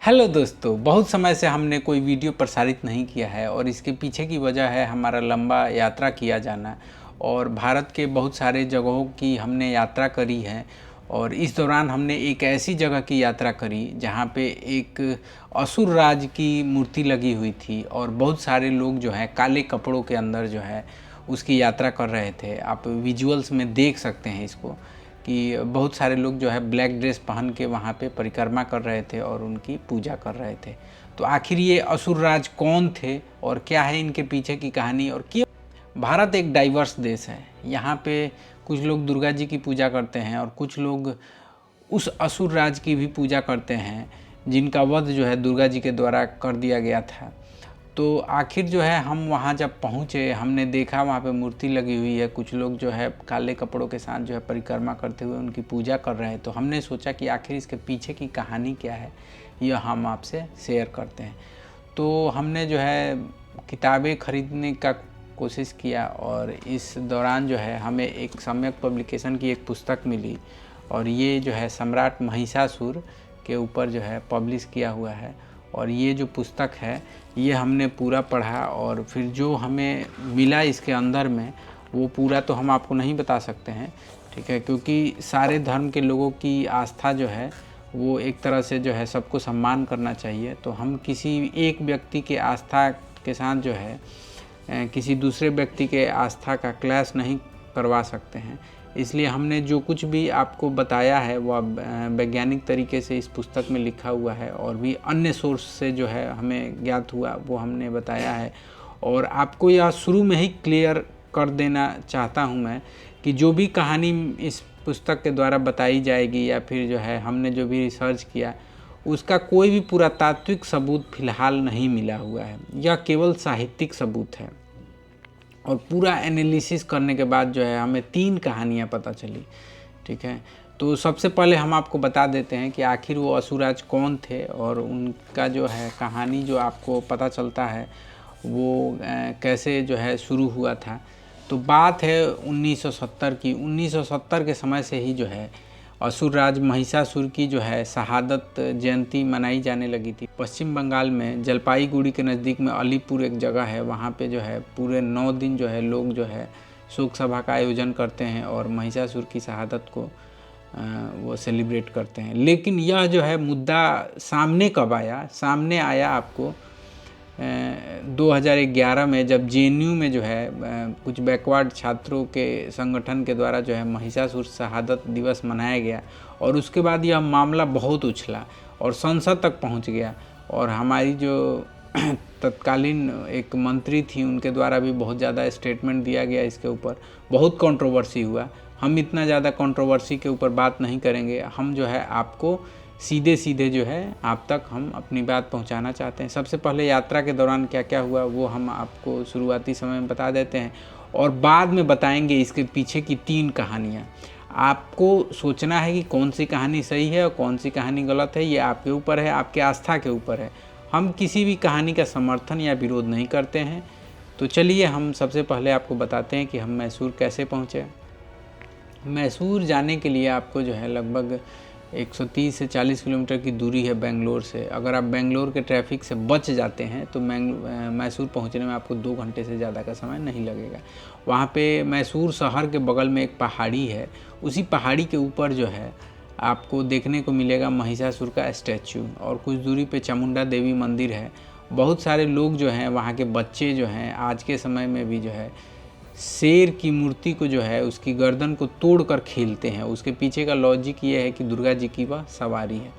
Hello दोस्तों, बहुत समय से हमने कोई वीडियो प्रसारित नहीं किया है और इसके पीछे की वजह है हमारा लंबा यात्रा किया जाना। और भारत के बहुत सारे जगहों की हमने यात्रा करी है। और इस दौरान हमने एक ऐसी जगह की यात्रा करी जहाँ पे एक असुर राज की मूर्ति लगी हुई थी और बहुत सारे लोग जो हैं काले कपड़ों के अंदर जो है उसकी यात्रा कर रहे थे। आप विजुअल्स में देख सकते हैं इसको कि बहुत सारे लोग जो है ब्लैक ड्रेस पहन के वहाँ पे परिक्रमा कर रहे थे और उनकी पूजा कर रहे थे। तो आखिर ये असुरराज कौन थे और क्या है इनके पीछे की कहानी और क्यों। भारत एक डाइवर्स देश है। यहाँ पे कुछ लोग दुर्गा जी की पूजा करते हैं और कुछ लोग उस असुर राज की भी पूजा करते हैं जिनका वध जो है दुर्गा जी के द्वारा कर दिया गया था। तो आखिर जो है हम वहाँ जब पहुँचे, हमने देखा वहाँ पे मूर्ति लगी हुई है, कुछ लोग जो है काले कपड़ों के साथ जो है परिक्रमा करते हुए उनकी पूजा कर रहे हैं। तो हमने सोचा कि आखिर इसके पीछे की कहानी क्या है, यह हम आपसे शेयर करते हैं। तो हमने जो है किताबें खरीदने का कोशिश किया और इस दौरान जो है हमें एक सम्यक पब्लिकेशन की एक पुस्तक मिली और ये जो है सम्राट महिषासुर के ऊपर जो है पब्लिश किया हुआ है। और ये जो पुस्तक है ये हमने पूरा पढ़ा और फिर जो हमें मिला इसके अंदर में वो पूरा तो हम आपको नहीं बता सकते हैं, ठीक है, क्योंकि सारे धर्म के लोगों की आस्था जो है वो एक तरह से जो है सबको सम्मान करना चाहिए। तो हम किसी एक व्यक्ति के आस्था के साथ जो है किसी दूसरे व्यक्ति के आस्था का क्लैश नहीं करवा सकते हैं। इसलिए हमने जो कुछ भी आपको बताया है वह वैज्ञानिक तरीके से इस पुस्तक में लिखा हुआ है और भी अन्य सोर्स से जो है हमें ज्ञात हुआ वो हमने बताया है। और आपको यह शुरू में ही क्लियर कर देना चाहता हूँ मैं कि जो भी कहानी इस पुस्तक के द्वारा बताई जाएगी या फिर जो है हमने जो भी रिसर्च किया उसका कोई भी पुरातात्विक सबूत फ़िलहाल नहीं मिला हुआ है। यह केवल साहित्यिक सबूत है। और पूरा एनालिसिस करने के बाद जो है हमें 3 कहानियाँ पता चली, ठीक है। तो सबसे पहले हम आपको बता देते हैं कि आखिर वो असुरराज कौन थे और उनका जो है कहानी जो आपको पता चलता है वो कैसे जो है शुरू हुआ था। तो बात है 1970 की। 1970 के समय से ही जो है असुरराज महिषासुर की जो है शहादत जयंती मनाई जाने लगी थी। पश्चिम बंगाल में जलपाईगुड़ी के नज़दीक में अलीपुर एक जगह है, वहाँ पे जो है पूरे 9 दिन जो है लोग जो है शोक सभा का आयोजन करते हैं और महिषासुर की शहादत को वो सेलिब्रेट करते हैं। लेकिन यह जो है मुद्दा सामने कब आया? सामने आया आपको 2011 में जब जेएनयू में जो है कुछ बैकवर्ड छात्रों के संगठन के द्वारा जो है महिषासुर शहादत दिवस मनाया गया। और उसके बाद यह मामला बहुत उछला और संसद तक पहुंच गया। और हमारी जो तत्कालीन एक मंत्री थी उनके द्वारा भी बहुत ज़्यादा स्टेटमेंट दिया गया इसके ऊपर, बहुत कंट्रोवर्सी हुआ। हम इतना ज़्यादा कंट्रोवर्सी के ऊपर बात नहीं करेंगे, हम जो है आपको सीधे सीधे जो है आप तक हम अपनी बात पहुंचाना चाहते हैं। सबसे पहले यात्रा के दौरान क्या क्या हुआ वो हम आपको शुरुआती समय में बता देते हैं और बाद में बताएंगे इसके पीछे की 3 कहानियाँ। आपको सोचना है कि कौन सी कहानी सही है और कौन सी कहानी गलत है, ये आपके ऊपर है, आपके आस्था के ऊपर है। हम किसी भी कहानी का समर्थन या विरोध नहीं करते हैं। तो चलिए हम सबसे पहले आपको बताते हैं कि हम मैसूर कैसे पहुँचे। मैसूर जाने के लिए आपको जो है लगभग 130 से 40 किलोमीटर की दूरी है बेंगलोर से। अगर आप बेंगलोर के ट्रैफिक से बच जाते हैं तो मैसूर पहुंचने में आपको 2 घंटे से ज़्यादा का समय नहीं लगेगा। वहाँ पे मैसूर शहर के बगल में एक पहाड़ी है, उसी पहाड़ी के ऊपर जो है आपको देखने को मिलेगा महिषासुर का स्टैचू और कुछ दूरी पे चामुंडा देवी मंदिर है। बहुत सारे लोग जो हैं वहाँ के बच्चे जो हैं आज के समय में भी जो है शेर की मूर्ति को जो है उसकी गर्दन को तोड़कर खेलते हैं। उसके पीछे का लॉजिक ये है कि दुर्गा जी की वह सवारी है।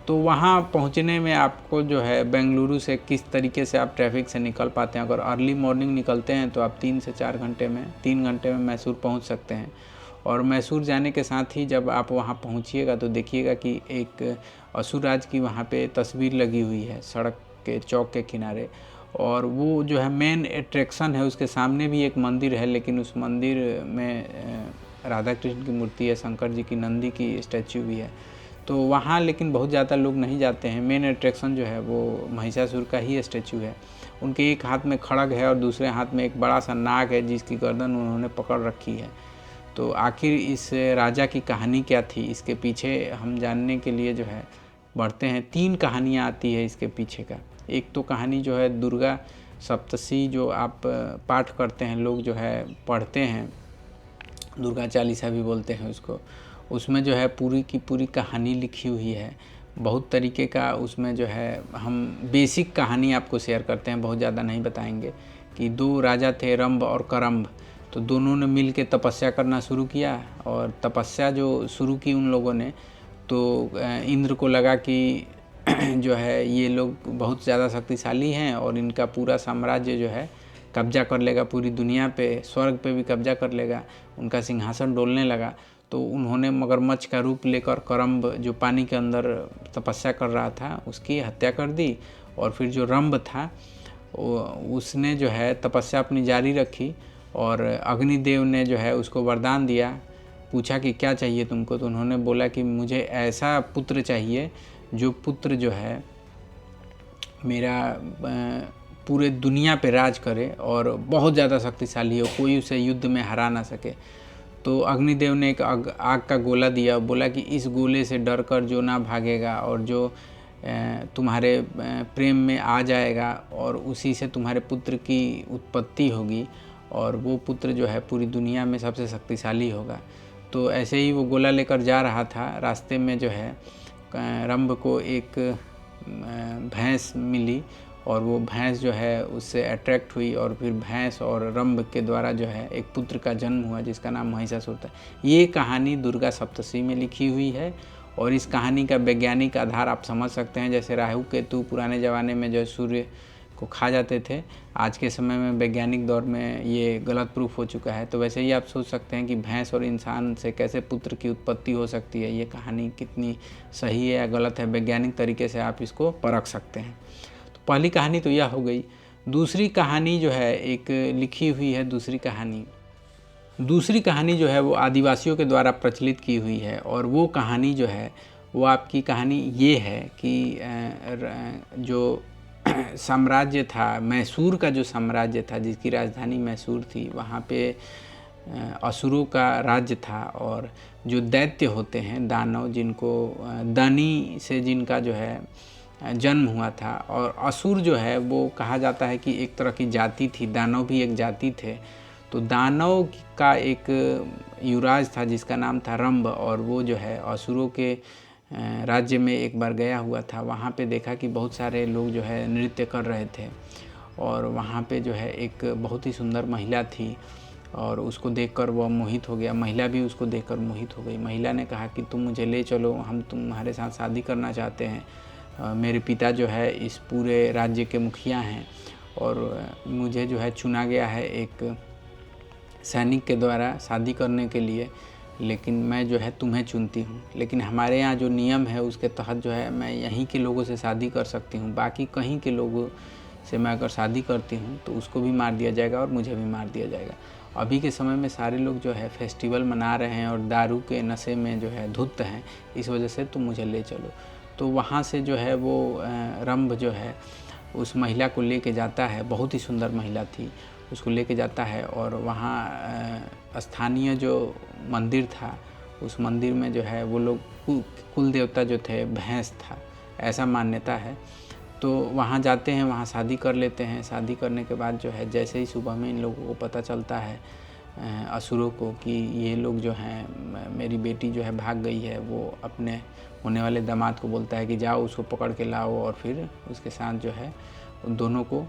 तो वहाँ पहुँचने में आपको जो है बेंगलुरु से किस तरीके से आप ट्रैफिक से निकल पाते हैं, अगर अर्ली मॉर्निंग निकलते हैं तो आप 3 से 4 घंटे में 3 घंटे में मैसूर पहुँच सकते हैं। और मैसूर जाने के साथ ही जब आप वहाँ पहुँचिएगा तो देखिएगा कि एक असुरराज की वहाँ पे तस्वीर लगी हुई है सड़क के चौक के किनारे। और वो जो है मेन अट्रैक्शन है। उसके सामने भी एक मंदिर है लेकिन उस मंदिर में राधा कृष्ण की मूर्ति है, शंकर जी की, नंदी की स्टैचू भी है। तो वहाँ लेकिन बहुत ज़्यादा लोग नहीं जाते हैं। मेन अट्रैक्शन जो है वो महिषासुर का ही स्टैचू है। उनके एक हाथ में खड़ग है और दूसरे हाथ में एक बड़ा सा नाग है जिसकी गर्दन उन्होंने पकड़ रखी है। तो आखिर इस राजा की कहानी क्या थी, इसके पीछे हम जानने के लिए जो है बढ़ते हैं। 3 कहानियाँ आती है इसके पीछे का। एक तो कहानी जो है दुर्गा सप्तशती, जो आप पाठ करते हैं लोग, जो है पढ़ते हैं, दुर्गा चालीसा भी बोलते हैं उसको। उसमें जो है पूरी की पूरी कहानी लिखी हुई है, बहुत तरीके का उसमें जो है। हम बेसिक कहानी आपको शेयर करते हैं, बहुत ज़्यादा नहीं बताएंगे। कि 2 राजा थे, रंभ और करम्भ। तो दोनों ने मिल के तपस्या करना शुरू किया, और तपस्या जो शुरू की उन लोगों ने, तो इंद्र को लगा कि जो है ये लोग बहुत ज़्यादा शक्तिशाली हैं और इनका पूरा साम्राज्य जो है कब्जा कर लेगा पूरी दुनिया पे, स्वर्ग पे भी कब्जा कर लेगा, उनका सिंहासन डोलने लगा। तो उन्होंने मगरमच्छ का रूप लेकर करम्ब, जो पानी के अंदर तपस्या कर रहा था, उसकी हत्या कर दी। और फिर जो रंभ था उसने जो है तपस्या अपनी जारी रखी, और अग्निदेव ने जो है उसको वरदान दिया। पूछा कि क्या चाहिए तुमको, तो उन्होंने बोला कि मुझे ऐसा पुत्र चाहिए जो पुत्र जो है मेरा पूरे दुनिया पे राज करे और बहुत ज़्यादा शक्तिशाली हो, कोई उसे युद्ध में हरा ना सके। तो अग्निदेव ने एक आग का गोला दिया, बोला कि इस गोले से डर कर जो ना भागेगा और जो तुम्हारे प्रेम में आ जाएगा, और उसी से तुम्हारे पुत्र की उत्पत्ति होगी, और वो पुत्र जो है पूरी दुनिया में सबसे शक्तिशाली होगा। तो ऐसे ही वो गोला लेकर जा रहा था, रास्ते में जो है रंभ को एक भैंस मिली, और वो भैंस जो है उससे अट्रैक्ट हुई, और फिर भैंस और रंभ के द्वारा जो है एक पुत्र का जन्म हुआ जिसका नाम महिषासुर था। ये कहानी दुर्गा सप्तशती में लिखी हुई है, और इस कहानी का वैज्ञानिक आधार आप समझ सकते हैं। जैसे राहु केतु पुराने ज़माने में जो सूर्य को खा जाते थे, आज के समय में वैज्ञानिक दौर में ये गलत प्रूफ हो चुका है। तो वैसे ही आप सोच सकते हैं कि भैंस और इंसान से कैसे पुत्र की उत्पत्ति हो सकती है। ये कहानी कितनी सही है या गलत है, वैज्ञानिक तरीके से आप इसको परख सकते हैं। तो पहली कहानी तो यह हो गई। दूसरी कहानी जो है एक लिखी हुई है, दूसरी कहानी जो है वो आदिवासियों के द्वारा प्रचलित की हुई है। और वो कहानी जो है वो आपकी कहानी ये है कि जो साम्राज्य था, मैसूर का जो साम्राज्य था, जिसकी राजधानी मैसूर थी, वहाँ पे असुरों का राज्य था। और जो दैत्य होते हैं, दानव, जिनको दानी से जिनका जो है जन्म हुआ था, और असुर जो है वो कहा जाता है कि एक तरह की जाति थी, दानव भी एक जाति थे। तो दानव का एक युवराज था जिसका नाम था रंभ, और वो जो है असुरों के राज्य में एक बार गया हुआ था। वहाँ पे देखा कि बहुत सारे लोग जो है नृत्य कर रहे थे, और वहाँ पे जो है एक बहुत ही सुंदर महिला थी, और उसको देखकर वह मोहित हो गया। महिला भी उसको देखकर मोहित हो गई। महिला ने कहा कि तुम मुझे ले चलो, हम तुम्हारे साथ शादी करना चाहते हैं। मेरे पिता जो है इस पूरे राज्य के मुखिया हैं, और मुझे जो है चुना गया है एक सैनिक के द्वारा शादी करने के लिए, लेकिन मैं जो है तुम्हें चुनती हूँ। लेकिन हमारे यहाँ जो नियम है उसके तहत जो है मैं यहीं के लोगों से शादी कर सकती हूँ, बाकी कहीं के लोगों से मैं अगर शादी करती हूँ तो उसको भी मार दिया जाएगा और मुझे भी मार दिया जाएगा। अभी के समय में सारे लोग जो है फेस्टिवल मना रहे हैं और दारू के नशे में जो है धुत हैं, इस वजह से तुम मुझे ले चलो। तो वहाँ से जो है वो रंभ जो है उस महिला को लेके जाता है, बहुत ही सुंदर महिला थी, उसको लेके जाता है। और वहाँ स्थानीय जो मंदिर था, उस मंदिर में जो है वो लोग कुल देवता जो थे भैंस था, ऐसा मान्यता है। तो वहाँ जाते हैं, वहाँ शादी कर लेते हैं। शादी करने के बाद जो है जैसे ही सुबह में इन लोगों को पता चलता है असुरों को कि ये लोग जो हैं, मेरी बेटी जो है भाग गई है, वो अपने होने वाले दामाद को बोलता है कि जाओ उसको पकड़ के लाओ और फिर उसके साथ जो है उन दोनों को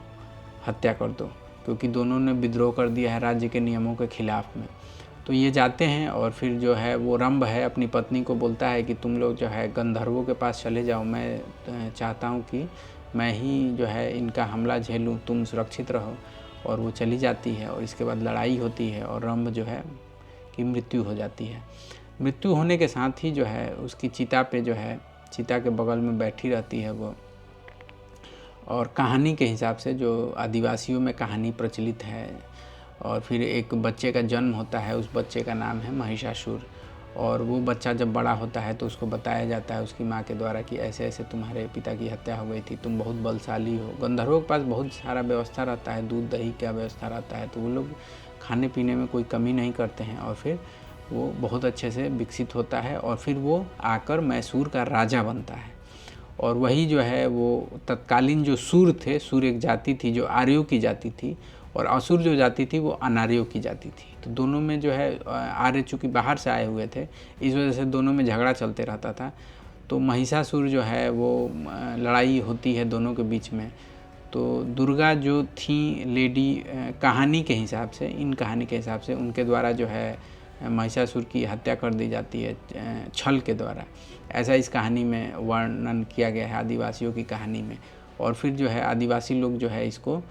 हत्या कर दो, क्योंकि दोनों ने विद्रोह कर दिया है राज्य के नियमों के खिलाफ में। तो ये जाते हैं और फिर जो है वो रंभ है अपनी पत्नी को बोलता है कि तुम लोग जो है गंधर्वों के पास चले जाओ, मैं चाहता हूँ कि मैं ही जो है इनका हमला झेलूँ, तुम सुरक्षित रहो। और वो चली जाती है, और इसके बाद लड़ाई होती है और रंभ जो है की मृत्यु हो जाती है। मृत्यु होने के साथ ही जो है उसकी चिता पे जो है, चिता के बगल में बैठी रहती है वो। और कहानी के हिसाब से जो आदिवासियों में कहानी प्रचलित है, और फिर एक बच्चे का जन्म होता है, उस बच्चे का नाम है महिषासुर। और वो बच्चा जब बड़ा होता है तो उसको बताया जाता है उसकी माँ के द्वारा कि ऐसे ऐसे तुम्हारे पिता की हत्या हो गई थी, तुम बहुत बलशाली हो। गंधर्वों के पास बहुत सारा व्यवस्था रहता है, दूध दही का व्यवस्था रहता है, तो वो लोग खाने पीने में कोई कमी नहीं करते हैं। और फिर वो बहुत अच्छे से विकसित होता है, और फिर वो आकर मैसूर का राजा बनता है। और वही जो है वो तत्कालीन जो सूर थे, सूर एक जाति थी जो आर्यों की जाति थी, और असुर जो जाति थी वो अनार्यों की जाति थी। तो दोनों में जो है आर्य चूँकि बाहर से आए हुए थे, इस वजह से दोनों में झगड़ा चलते रहता था। तो महिषासुर जो है वो लड़ाई होती है दोनों के बीच में। तो दुर्गा जो थी लेडी, कहानी के हिसाब से, इन कहानी के हिसाब से उनके द्वारा जो है महिषासुर की हत्या कर दी जाती है छल के द्वारा। ऐसा इस कहानी में वर्णन किया गया है आदिवासियों की कहानी में। और फिर जो है आदिवासी लोग जो है इसको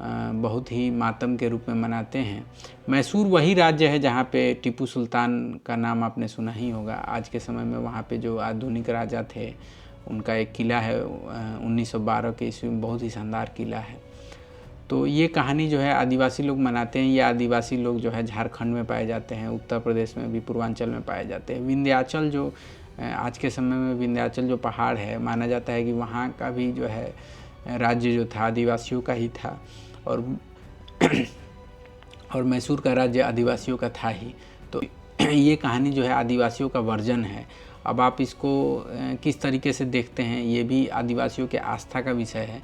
बहुत ही मातम के रूप में मनाते हैं। मैसूर वही राज्य है जहाँ पे टीपू सुल्तान का नाम आपने सुना ही होगा। आज के समय में वहाँ पे जो आधुनिक राजा थे उनका एक किला है 1912 के ईस्वी में, बहुत ही शानदार किला है। तो ये कहानी जो है आदिवासी लोग मनाते हैं। ये आदिवासी लोग जो है झारखंड में पाए जाते हैं, उत्तर प्रदेश में भी, पूर्वांचल में पाए जाते हैं। विंध्याचल जो आज के समय में विंध्याचल जो पहाड़ है, माना जाता है कि वहाँ का भी जो है राज्य जो था आदिवासियों का ही था, और मैसूर का राज्य आदिवासियों का था ही। तो ये कहानी जो है आदिवासियों का वर्जन है। अब आप इसको किस तरीके से देखते हैं, ये भी आदिवासियों के आस्था का विषय है।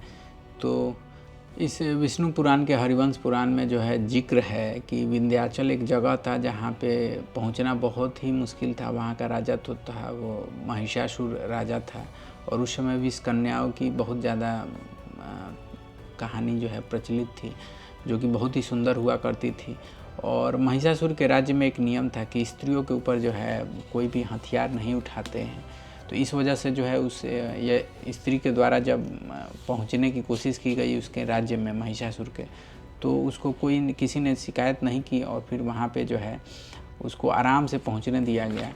तो इस विष्णु पुराण के हरिवंश पुराण में जो है जिक्र है कि विंध्याचल एक जगह था जहाँ पे पहुँचना बहुत ही मुश्किल था। वहाँ का राजा तो था वो महिषासुर राजा था, और उस समय विष कन्याओं की बहुत ज़्यादा कहानी जो है प्रचलित थी, जो कि बहुत ही सुंदर हुआ करती थी। और महिषासुर के राज्य में एक नियम था कि स्त्रियों के ऊपर जो है कोई भी हथियार नहीं उठाते हैं। तो इस वजह से जो है ये स्त्री के द्वारा जब पहुंचने की कोशिश की गई उसके राज्य में महिषासुर के, तो उसको किसी ने शिकायत नहीं की, और फिर वहाँ पे जो है उसको आराम से पहुँचने दिया गया।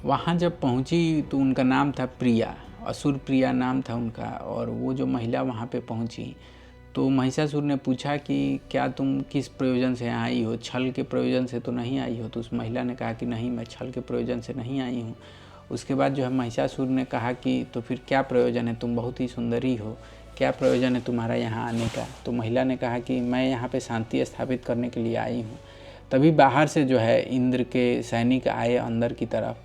वहाँ जब पहुँची तो उनका नाम था प्रिया, असुर प्रिया नाम था उनका। और वो जो महिला वहाँ पे पहुँची तो महिषासुर ने पूछा कि क्या तुम किस प्रयोजन से यहाँ आई हो, छल के प्रयोजन से तो नहीं आई हो। तो उस महिला ने कहा कि नहीं, मैं छल के प्रयोजन से नहीं आई हूँ। उसके बाद जो है महिषासुर ने कहा कि तो फिर क्या प्रयोजन है, तुम बहुत ही सुंदरी हो, क्या प्रयोजन है तुम्हारा यहाँ आने का। तो महिला ने कहा कि मैं यहाँ पे शांति स्थापित करने के लिए आई हूँ। तभी बाहर से जो है इंद्र के सैनिक आए अंदर की तरफ,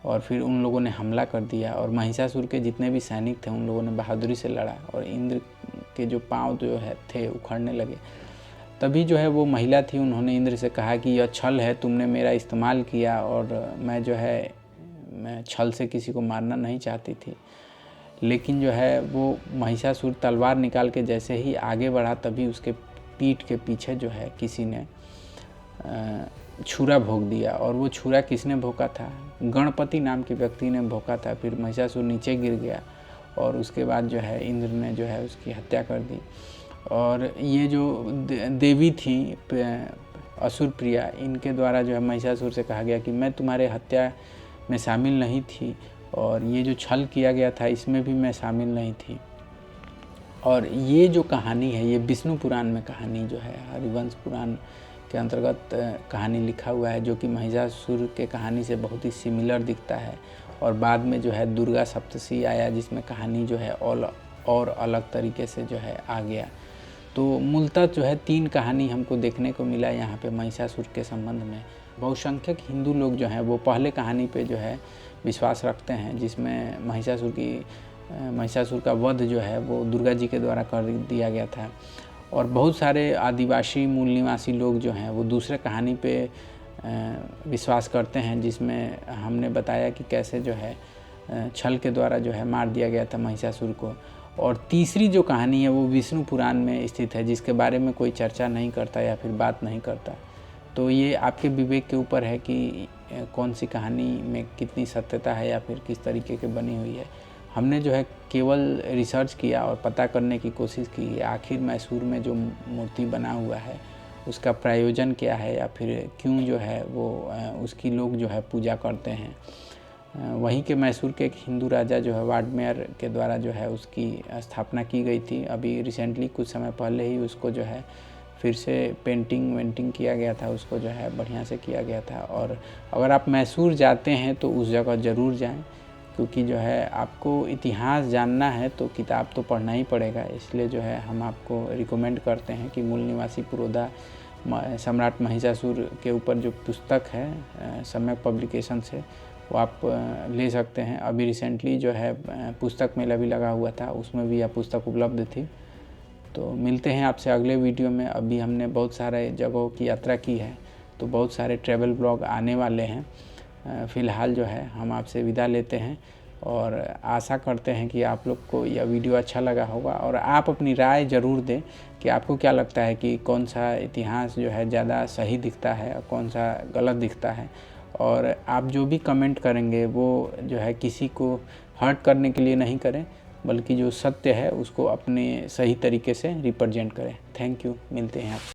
और फिर उन लोगों ने हमला कर दिया, और महिषासुर के जितने भी सैनिक थे उन लोगों ने बहादुरी से लड़ा, और इंद्र के जो पाँव जो है थे उखड़ने लगे। तभी जो है वो महिला थी, उन्होंने इंद्र से कहा कि यह छल है, तुमने मेरा इस्तेमाल किया, और मैं छल से किसी को मारना नहीं चाहती थी। लेकिन जो है वो महिषासुर तलवार निकाल के जैसे ही आगे बढ़ा, तभी उसके पीठ के पीछे जो है किसी ने छुरा भोंक दिया। और वो छुरा किसने भोंका था, गणपति नाम के व्यक्ति ने भोंका था। फिर महिषासुर नीचे गिर गया, और उसके बाद जो है इंद्र ने जो है उसकी हत्या कर दी। और ये जो देवी थी असुर प्रिया, इनके द्वारा जो है महिषासुर से कहा गया कि मैं तुम्हारे हत्या में शामिल नहीं थी, और ये जो छल किया गया था इसमें भी मैं शामिल नहीं थी। और ये जो कहानी है ये विष्णु पुराण में कहानी जो है, हरिवंश पुराण के अंतर्गत कहानी लिखा हुआ है, जो कि महिषासुर के कहानी से बहुत ही सिमिलर दिखता है। और बाद में जो है दुर्गा सप्तशी आया, जिसमें कहानी जो है और अलग तरीके से जो है आ गया। तो मूलतः जो है 3 कहानी हमको देखने को मिला यहाँ पे महिषासुर के संबंध में। बहुसंख्यक हिंदू लोग जो हैं वो पहले कहानी पे जो है विश्वास रखते हैं, जिसमें महिषासुर का वध जो है वो दुर्गा जी के द्वारा कर दिया गया था। और बहुत सारे आदिवासी मूल निवासी लोग जो हैं वो दूसरे कहानी पे विश्वास करते हैं, जिसमें हमने बताया कि कैसे जो है छल के द्वारा जो है मार दिया गया था महिषासुर को। और तीसरी जो कहानी है वो विष्णु पुराण में स्थित है, जिसके बारे में कोई चर्चा नहीं करता या फिर बात नहीं करता। तो ये आपके विवेक के ऊपर है कि कौन सी कहानी में कितनी सत्यता है या फिर किस तरीके की बनी हुई है। हमने जो है केवल रिसर्च किया और पता करने की कोशिश की आखिर मैसूर में जो मूर्ति बना हुआ है उसका प्रयोजन क्या है, या फिर क्यों जो है वो उसकी लोग जो है पूजा करते हैं। वहीं के मैसूर के एक हिंदू राजा जो है वाडमेयर के द्वारा जो है उसकी स्थापना की गई थी। अभी रिसेंटली कुछ समय पहले ही उसको जो है फिर से पेंटिंग वेंटिंग किया गया था, उसको जो है बढ़िया से किया गया था। और अगर आप मैसूर जाते हैं तो उस जगह ज़रूर जाएं, क्योंकि जो है आपको इतिहास जानना है तो किताब तो पढ़ना ही पड़ेगा। इसलिए जो है हम आपको रिकमेंड करते हैं कि मूल निवासी पुरोधा सम्राट महिषासुर के ऊपर जो पुस्तक है सम्यक पब्लिकेशन से, वो आप ले सकते हैं। अभी रिसेंटली जो है पुस्तक मेला भी लगा हुआ था, उसमें भी यह पुस्तक उपलब्ध थी। तो मिलते हैं आपसे अगले वीडियो में। अभी हमने बहुत सारे जगहों की यात्रा की है, तो बहुत सारे ट्रैवल ब्लॉग आने वाले हैं। फ़िलहाल जो है हम आपसे विदा लेते हैं और आशा करते हैं कि आप लोग को यह वीडियो अच्छा लगा होगा और आप अपनी राय ज़रूर दें कि आपको क्या लगता है कि कौन सा इतिहास जो है ज़्यादा सही दिखता है और कौन सा गलत दिखता है। और आप जो भी कमेंट करेंगे वो जो है किसी को हर्ट करने के लिए नहीं करें, बल्कि जो सत्य है उसको अपने सही तरीके से रिप्रेजेंट करें। थैंक यू, मिलते हैं आप।